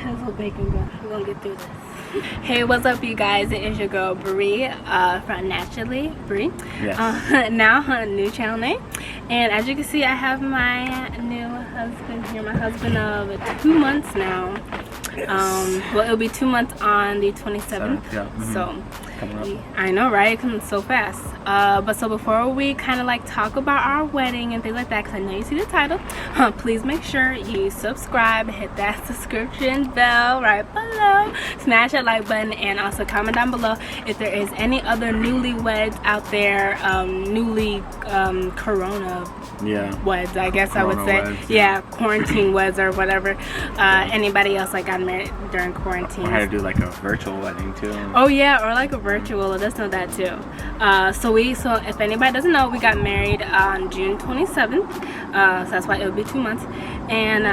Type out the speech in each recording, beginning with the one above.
This little bacon gun. We're gonna get through this. Hey, what's up, you guys? It is your girl Bree from Naturallyy, Bree. Yes. Now a new channel name, and as you can see, I have my new husband here. My husband of 2 months now. Yes. Well, it'll be 2 months on the 27th. Yeah. So Coming up. I know, right? It comes so fast. But so before we kind of like talk about our wedding and things like that, because I know you see the title, please make sure you subscribe, hit that subscription bell right below, smash that like button, and also comment down below if there is any other newlyweds out there, corona weds, I guess I would say. Weds, yeah, quarantine weds or whatever. Anybody else like got married during quarantine? I had to do like a virtual wedding too. Oh yeah, or like a virtual. Let's know that too. So if anybody doesn't know, we got married on June 27th. So that's why it would be 2 months. And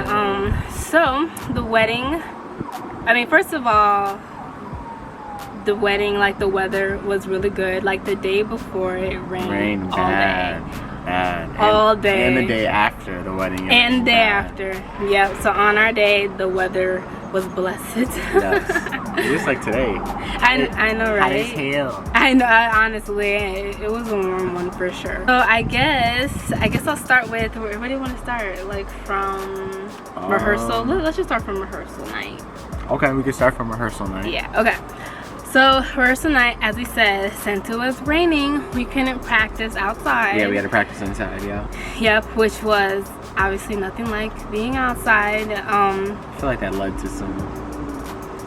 so the wedding. I mean, first of all, the wedding, like the weather was really good. Like the day before, it rained all day. All day. And the day after the wedding. And the day after. Yep. So on our day, the weather was blessed. Yes. Just like today. I know, right? Hot as hell. I know. Honestly, it was a warm one for sure. So I guess I'll start with. Where do you want to start? Like from rehearsal. Let's just start from rehearsal night. Okay, we can start from rehearsal night. Yeah. Okay. So rehearsal night, as we said, since it was raining, we couldn't practice outside. Yeah, we had to practice inside. Yeah. Yep, which was obviously nothing like being outside. I feel like that led to some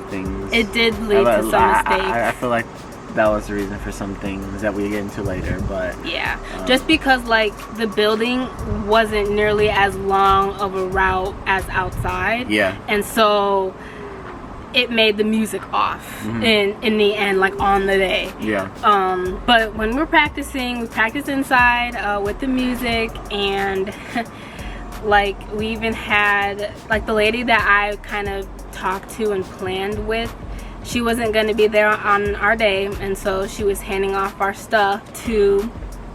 things. It did lead to some mistakes. I feel like that was the reason for some things that we get into later, but yeah, just because like the building wasn't nearly as long of a route as outside. Yeah. And so it made the music off in the end, like on the day. Yeah. But when we practiced inside with the music, and like we even had like the lady that I kind of talked to and planned with, she wasn't going to be there on our day, and so she was handing off our stuff to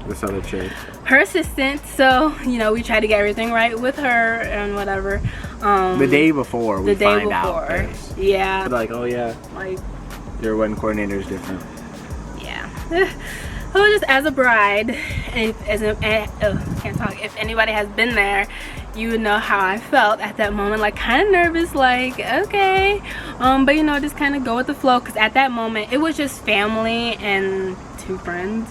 this other chick, her assistant. So we tried to get everything right with her and whatever. The day before we find out. Yeah. Like, oh yeah, like your wedding coordinator is different. Yeah. So just as a bride, if anybody has been there, you would know how I felt at that moment, like kind of nervous, like okay, but just kind of go with the flow, because at that moment it was just family and 2 friends.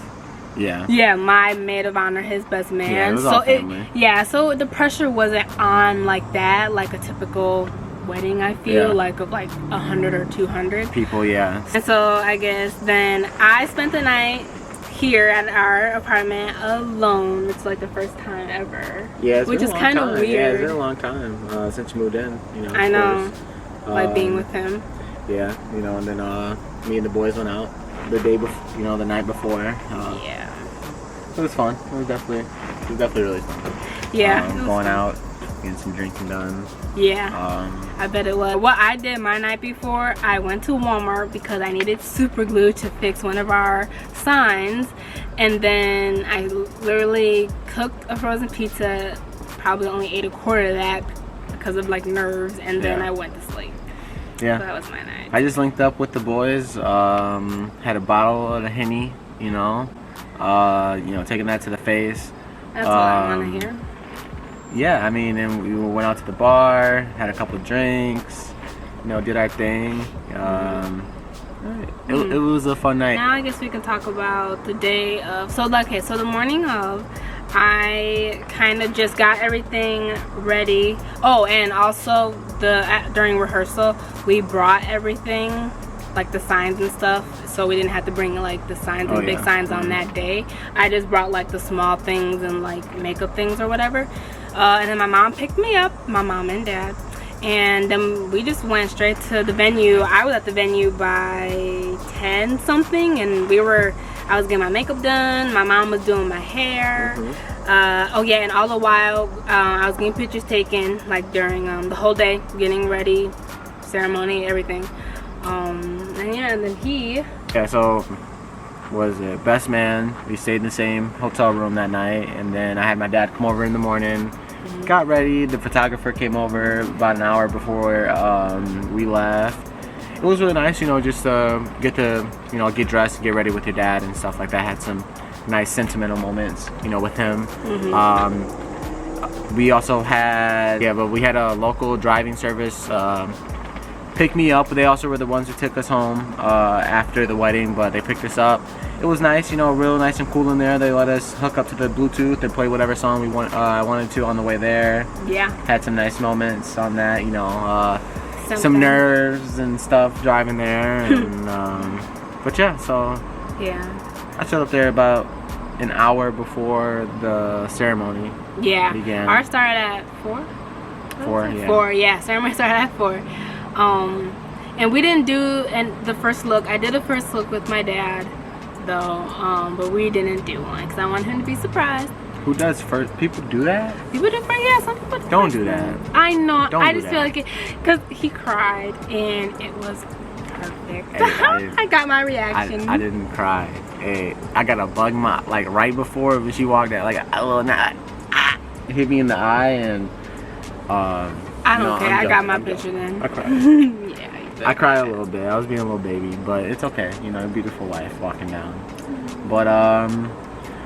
Yeah, my maid of honor, his best man. Yeah, it was all family. So the pressure wasn't on like that, like a typical wedding, I feel, like of like 100 or 200 people. Yeah. And so I guess then I spent the night here at our apartment alone. It's like the first time ever. Yeah, which is kind of weird. Yeah, it's been a long time since you moved in. I know, like being with him. Yeah, and then me and the boys went out the day before, the night before. Yeah. It was fun. It was definitely really fun. Yeah. Going out, getting some drinking done. Yeah. I bet it was. What I did my night before, I went to Walmart because I needed super glue to fix one of our signs, and then I literally cooked a frozen pizza. Probably only ate a quarter of that because of like nerves, and then I went to sleep. Yeah. So that was my night. I just linked up with the boys. Had a bottle of the Henny. Taking that to the face. That's what I want to hear. Yeah, I mean, and we went out to the bar, had a couple drinks, did our thing. It was a fun night. Now I guess we can talk about the day of. So the morning of, I kind of just got everything ready. Oh, and also during rehearsal, we brought everything, like the signs and stuff, so we didn't have to bring like the signs and big signs on that day. I just brought like the small things and like makeup things or whatever. And then my mom picked me up, my mom and dad, and then we just went straight to the venue. I was at the venue by 10 something, and I was getting my makeup done, my mom was doing my hair. And all the while I was getting pictures taken, like during the whole day, getting ready, ceremony, everything. And then so was it best man? We stayed in the same hotel room that night, and then I had my dad come over in the morning, got ready. The photographer came over about an hour before we left. It was really nice, you know, just get to, you know, get dressed and get ready with your dad and stuff like that. Had some nice sentimental moments, you know, with him. We also had, we had a local driving service pick me up. They also were the ones who took us home after the wedding, but they picked us up. It was nice, you know, real nice and cool in there. They let us hook up to the Bluetooth and play whatever song we wanted to on the way there. Yeah. Had some nice moments on that, you know. Some nerves and stuff driving there, and but yeah, so I showed up there about an hour before the ceremony began. Ours started at 4. 4, yeah. 4, yeah. Ceremony started at 4. And we didn't do the first look. I did a first look with my dad, though, but we didn't do one because I wanted him to be surprised. Who does first? People do that? People do first, yeah, some people do. Don't do that. I know. Don't I do just that. feel like it, because he cried and it was perfect. Hey, I got my reaction. I didn't cry. Hey, I got a bug like right before when she walked out, like a little it hit me in the eye, and I don't care. I got my picture then. I cried. Yeah. I cried a little bit. I was being a little baby, but it's okay. You know, beautiful life walking down.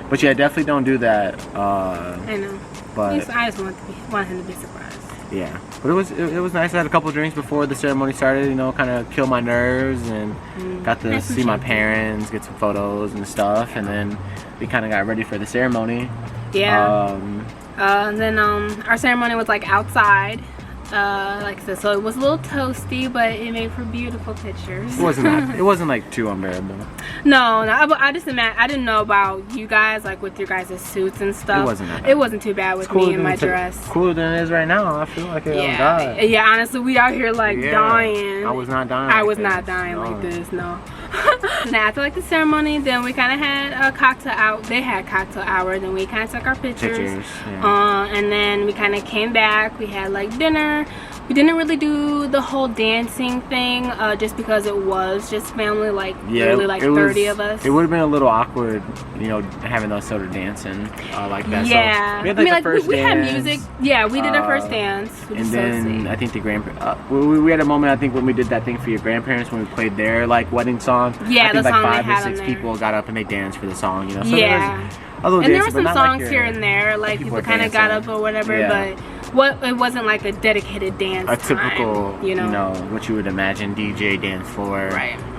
But yeah, definitely don't do that. I know. But I just want him to be surprised. Yeah, but it was nice. I had a couple of drinks before the ceremony started. You know, kind of kill my nerves, and got to see my parents, get some photos and stuff, and then we kind of got ready for the ceremony. Yeah. And then our ceremony was like outside. Like I said, so it was a little toasty, but it made for beautiful pictures. It wasn't like too unbearable. No, I just imagine. I didn't know about you guys, like with your guys' suits and stuff. It wasn't that bad. It wasn't too bad with me and my dress. Cooler than it is right now. I feel like it. Yeah, oh God. yeah. Honestly, we out here like dying. I was not dying. I was not dying like this. No. Now after like the ceremony, then we kind of had a cocktail out. They had cocktail hour. Then we kind of took our pictures. And then we kind of came back. We had like dinner. We didn't really do the whole dancing thing, just because it was just family, like really like 30 of us. It would have been a little awkward, you know, having us sort of dancing like that. Yeah, so we had like the first we had dance. music. Yeah, we did our first dance. And then I think the we had a moment, I think, when we did that thing for your grandparents when we played their like wedding song. Yeah, I think the like song 5 they or had 6 people got up and they danced for the song, you know. So yeah. And there were some songs here and there, like people kind of got up or whatever, but it wasn't like a dedicated dance. A typical, time, you know, what you would imagine DJ dance floor,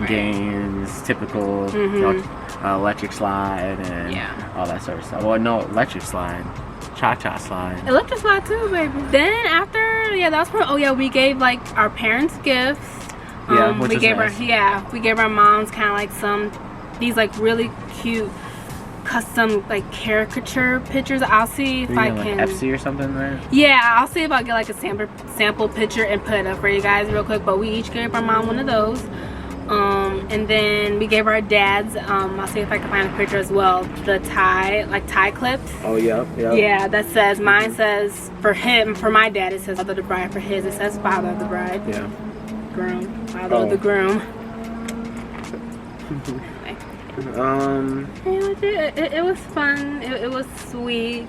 games, typical, you know, electric slide and all that sort of stuff. Well, no, electric slide, cha-cha slide. Electric slide too, baby. Then after, that was when, we gave like our parents gifts. Which we gave nice. we gave our moms kind of like these like really cute custom like caricature pictures. I'll see if I can like FC or something, right? Yeah, I'll see if I get like a sample picture and put it up for you guys real quick. But we each gave our mom one of those. And then we gave our dads, I'll see if I can find a picture as well, the tie clips. Oh yeah. Yeah, that says, mine says for my dad it says father of the bride, for his it says father of the bride. Yeah. Groom. Father of the groom. It was fun. It was sweet.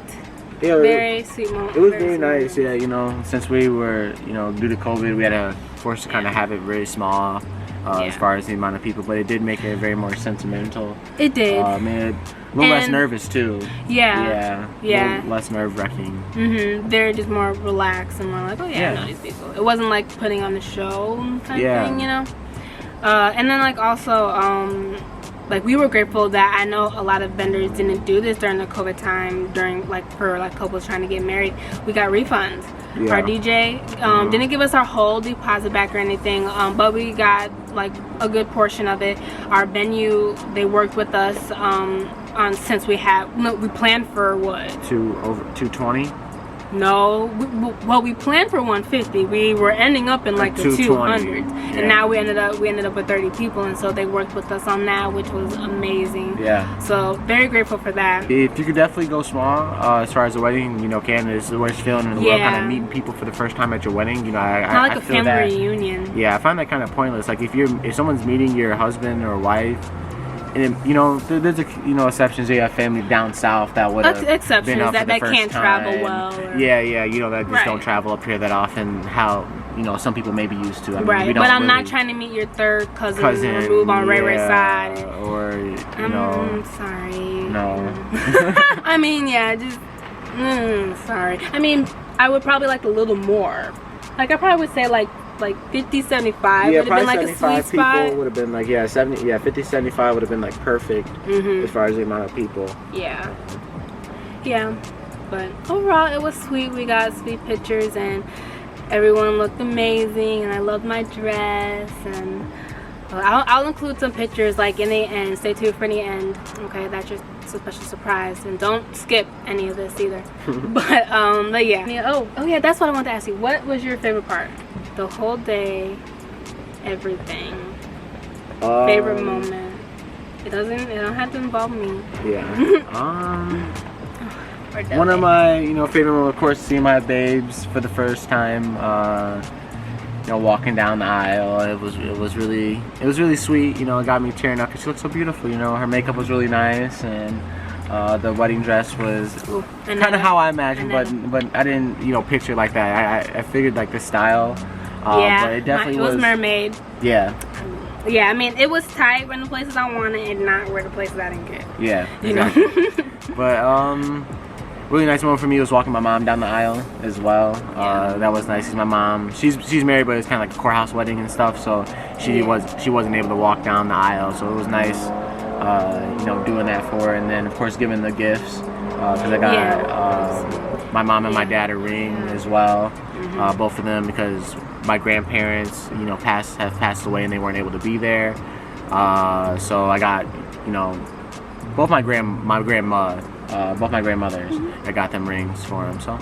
Yeah, very sweet moment. It was very nice. Yeah, you know, since we were, you know, due to COVID, we had to force to kind of have it very small as far as the amount of people, but it did make it very more sentimental. It did. A little less nervous too. Yeah. A little less nerve-wracking. They're just more relaxed and more like, oh yeah, I know these people. It wasn't like putting on the show kind of thing, you know. And then like also, like we were grateful that I know a lot of vendors didn't do this during the COVID time, during like for like couples trying to get married. We got refunds. Our DJ didn't give us our whole deposit back or anything, but we got like a good portion of it. Our venue, they worked with us on since we planned for what? Over 220. No, we planned for 150. We were ending up in like the 200s, and now we ended up with 30 people, and so they worked with us on that, which was amazing. Yeah. So very grateful for that. If you could definitely go small as far as the wedding, you know, Canada is the worst feeling in the world. Kind of meeting people for the first time at your wedding, you know, I like a feel family reunion. Yeah, I find that kind of pointless. Like if someone's meeting your husband or wife, And you know, there's exceptions. You have family down south that would have exceptions been up that for the first can't time. travel well. Or, yeah, you know, that just right. don't travel up here that often. How, you know, some people may be used to. I mean, right, we don't but I'm really, not trying to meet your third cousin remove on Ray side. Or you know, sorry. No. I mean, yeah, just sorry. I mean, I would probably like a little more. Like I probably would say like 50, 75 yeah, would have been like a 75 sweet spot. people would have been like 50, 75 would have been like perfect as far as the amount of people. Yeah. Yeah. But overall it was sweet. We got sweet pictures and everyone looked amazing and I loved my dress, and I'll include some pictures like in the end. Stay tuned for the end. Okay, that's just a special surprise, and don't skip any of this either. but yeah. Oh yeah, that's what I wanted to ask you. What was your favorite part? The whole day, everything. Favorite moment. It don't have to involve me. Yeah. One of my favorite moments, of course, seeing my babes for the first time. Walking down the aisle, it was really sweet. You know, it got me tearing up because she looked so beautiful. You know, her makeup was really nice, and the wedding dress was kind of how I imagined, but I didn't picture it like that. I figured like the style. Yeah, but it definitely was mermaid. Yeah. Yeah, I mean, it was tight in the places I wanted and not where the places I didn't get. Yeah, exactly. You know. But really nice moment for me was walking my mom down the aisle as well. That was nice. 'Cause my mom, she's married, but it's kind of like a courthouse wedding and stuff. So she wasn't able to walk down the aisle. So it was nice, doing that for her. And then of course giving the gifts because I got my mom and my dad a ring as well. Both of them because my grandparents, have passed away and they weren't able to be there. So I got, both my grandmothers. I got them rings for them. So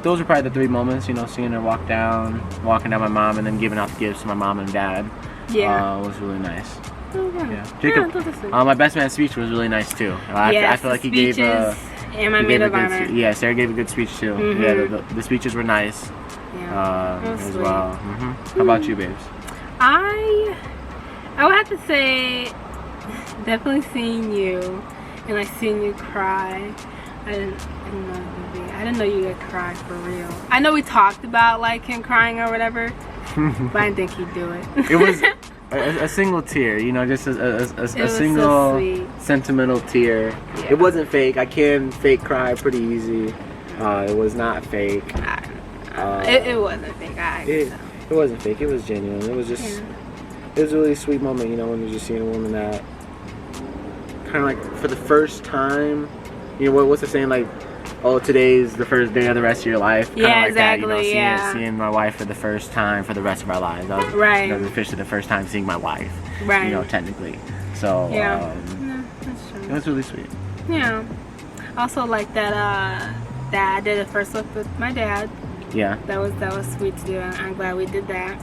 those are probably the three moments. Seeing her walking down my mom, and then giving out the gifts to my mom and dad. Was really nice. Jacob, my best man speech was really nice too. I feel like he gave Sarah gave a good speech too. Yeah, the speeches were nice. As well. How about you, babes? I would have to say definitely seeing you, and like seeing you cry. I didn't know you could cry for real. I know we talked about like him crying or whatever, but I didn't think he'd do it. It was a single tear, just a single so sentimental tear. It wasn't fake. I can fake cry pretty easy. It was not fake. It wasn't fake. It wasn't fake. It was genuine. It was just it was a really sweet moment, when you're just seeing a woman that kind of like for the first time, what's the saying, like, oh, today's the first day of the rest of your life. Kinda like exactly. That, seeing my wife for the first time for the rest of our lives. That was, right. That was officially the first time seeing my wife. Right. Technically. So that's true. It was really sweet. Yeah. Also like that I did a first look with my dad. Yeah. That was sweet to do. I'm glad we did that.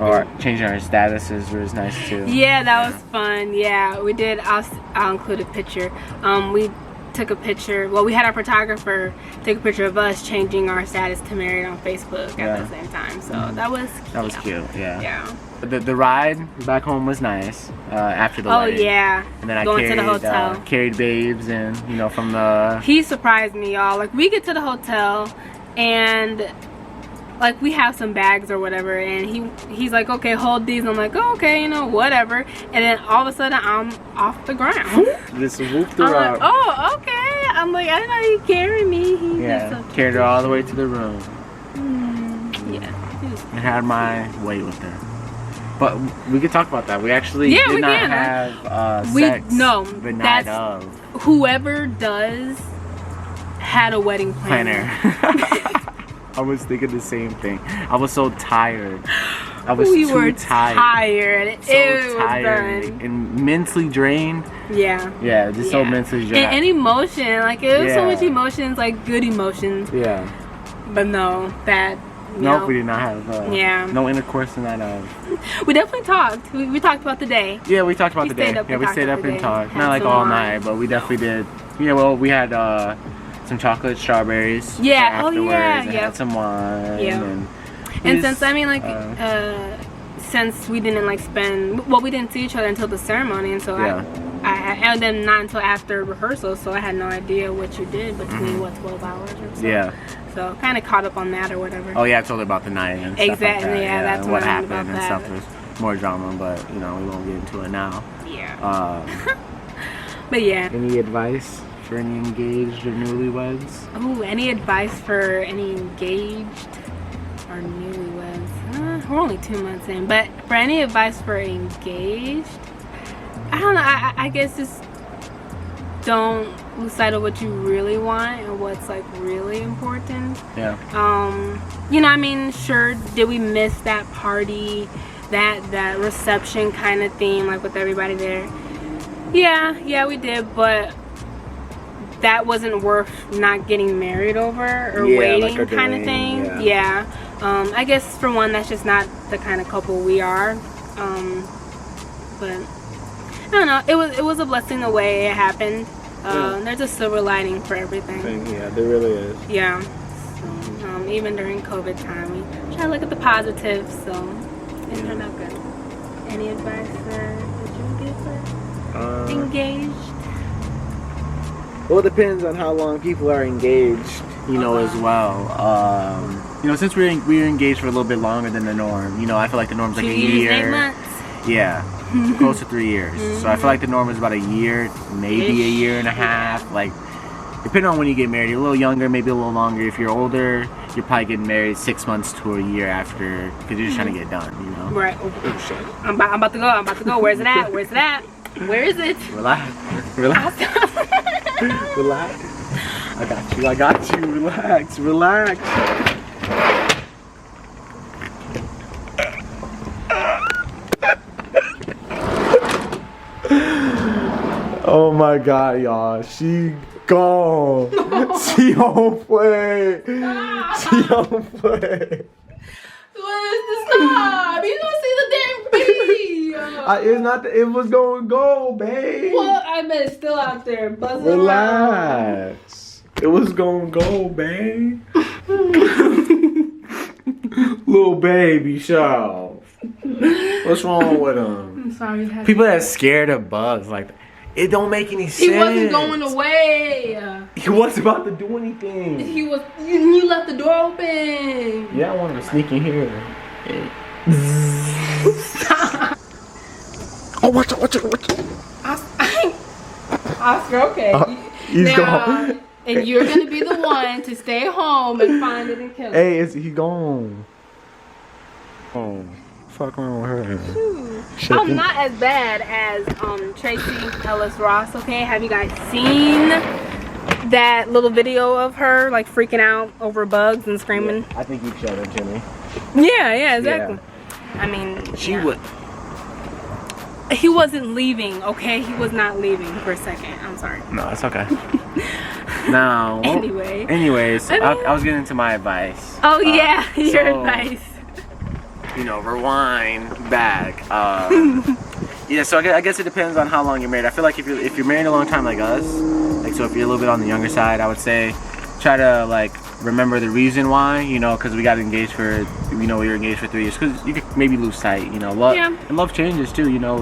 Or changing our statuses was nice too. Yeah, that was fun. Yeah, we did. I'll include a picture. We took a picture. Well, we had our photographer take a picture of us changing our status to married on Facebook at the same time. So that was cute. That was cute. Yeah. Yeah. The ride back home was nice after the wedding. Oh yeah. And then going to the hotel. Carried babes and from the. He surprised me, y'all. Like we get to the hotel and like we have some bags or whatever, and he's like, okay, hold these. And I'm like, oh, okay, whatever. And then all of a sudden I'm off the ground. Just whooped her I'm up. like, oh, okay. I'm like, I didn't know you carried me. Carried her all the way to the room. Yeah. I had my way with her. But we could talk about that. We actually did not have sex the night of. Whoever does had a wedding planner. I was thinking the same thing. I was so tired. I was we too were tired. So it tired was done. And mentally drained. Yeah. Just so mentally drained. And emotion, like it was so much emotions, like good emotions. Yeah. But no, bad. Nope, we did not have no intercourse in that. We definitely talked. We talked about the day. Yeah, we talked about the day. We stayed up and talked. Not like all night, but we definitely did. Well, we had some chocolate strawberries. Yeah. Afterwards, Oh yeah. And had some wine. Yeah. And since since we didn't like spend, well, we didn't see each other until the ceremony, and so and then not until after rehearsal, so I had no idea what you did between what 12 hours or so. Yeah. So kind of caught up on that or whatever. Oh yeah, I told her about the night and stuff Exactly. like that. Yeah, that's what what I learned happened and about stuff. There's more drama, but you know we won't get into it now. Yeah. But yeah. Any advice for any engaged or newlyweds? Oh, any advice for any engaged or newlyweds? We're only 2 months in, but for any advice for engaged, I don't know. I guess just don't lose sight of what you really want and what's like really important. Yeah. You know, I mean, sure, did we miss that party, that reception kind of theme, like with everybody there? Yeah, we did, but that wasn't worth not getting married over or waiting like kind of thing. Yeah. I guess for one, that's just not the kind of couple we are. But I don't know. It was a blessing the way it happened. There's a silver lining for everything. Yeah, there really is. Yeah. So even during COVID time, we try to look at the positives. So it turned out good. Any advice that you give for engaged? Well, it depends on how long people are engaged, you know, as well. You know, since we're engaged for a little bit longer than the norm, you know, I feel like the norm's like 2 a years, year. 8 months. Yeah, close to 3 years. So I feel like the norm is about a year, maybe a year and a half. Like, depending on when you get married, you're a little younger, maybe a little longer. If you're older, you're probably getting married 6 months to a year after, because you're just trying to get done, you know? Right. Oh, shit. I'm about to go. Where's it at? Where is it? Relax. Relax. I got you. Relax. Oh my God, y'all. She gone. She don't play. She don't play. What is this? Stop. You don't see the damn bee. It's not. It was gonna go, babe. Well, I bet it's still out there buzzing around. Relax. It was gonna go, babe. Little baby show. What's wrong with him? I'm sorry. People that scared of bugs, like, it don't make any sense. He wasn't going away. He wasn't about to do anything. He was. You left the door open. Yeah, I wanted to sneak in here. Stop. Oh, watch out. Oscar, okay. He's now, gone. And you're gonna be the one to stay home and find it and kill it. Hey, he gone? Oh, fuck wrong with her? I'm not as bad as Tracy Ellis Ross. Okay, have you guys seen that little video of her like freaking out over bugs and screaming? Yeah, I think you showed it to me. Yeah, exactly. Yeah. I mean, she would. He wasn't leaving, okay? He was not leaving for a second. I'm sorry. No, it's okay. No. Anyways, I was getting into my advice. Oh yeah, your advice. You know, rewind back. Yeah, so I guess it depends on how long you're married. I feel like if you're married a long time like us, like so if you're a little bit on the younger side, I would say try to like remember the reason why, you know, because we got engaged for, you know, we were engaged for 3 years, because you could maybe lose sight, you know. And love changes too, you know.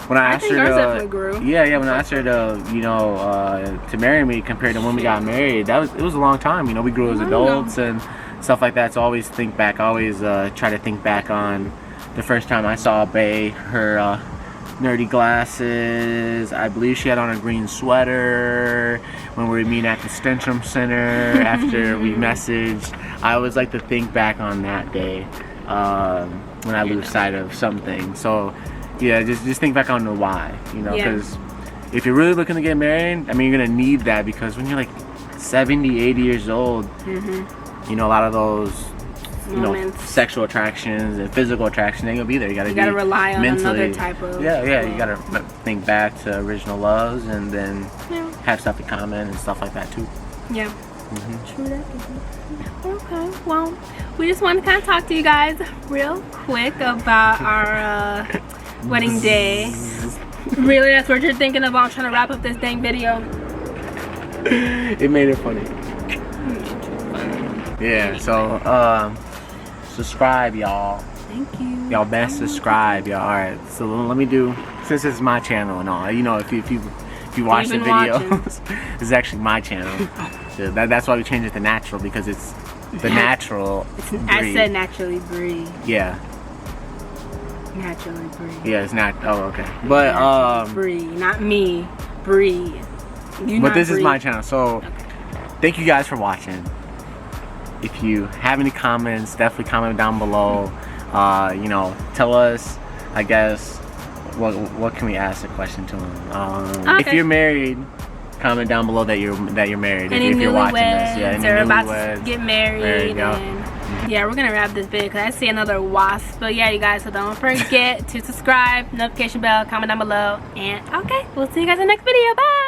When I asked her definitely grew. when I asked her to, you know, to marry me compared to when we got married, it was a long time, you know. We grew as adults and stuff like that. So always try to think back on the first time I saw Bae, her nerdy glasses. I believe she had on a green sweater when we were meeting at the Stenchum Center after we messaged. I always like to think back on that day when I lose sight of something. So yeah, just think back on the why, you know, because if you're really looking to get married, I mean, you're gonna need that, because when you're like 70, 80 years old, you know, a lot of those moments, sexual attractions and physical attraction ain't gonna be there. You gotta rely on mentally, another type of you gotta think back to original loves and then have stuff in common and stuff like that too. True that. Okay, well, we just want to kind of talk to you guys real quick about our wedding day. Really, that's what you're thinking about, trying to wrap up this dang video? It made it funny. Yeah, so subscribe, y'all. Thank you. Y'all best subscribe, y'all. All right, so let me do, since it's my channel and all, you know, if you watch the videos, this is actually my channel. So that's why we changed it to natural, because it's the natural breed. I said naturally breed. Yeah. Naturally breed. Yeah, it's not. Oh, okay. But breed, not me. Breed. But this is my channel, so thank you guys for watching. If you have any comments, definitely comment down below. You know, tell us, I guess, what can we ask a question to them? If you're married, comment down below that you're married. Any if you're watching this, yeah, any or about newlyweds, to get married. Yeah, we're gonna wrap this video because I see another wasp. But yeah, you guys, so don't forget to subscribe, notification bell, comment down below, and okay, we'll see you guys in the next video. Bye.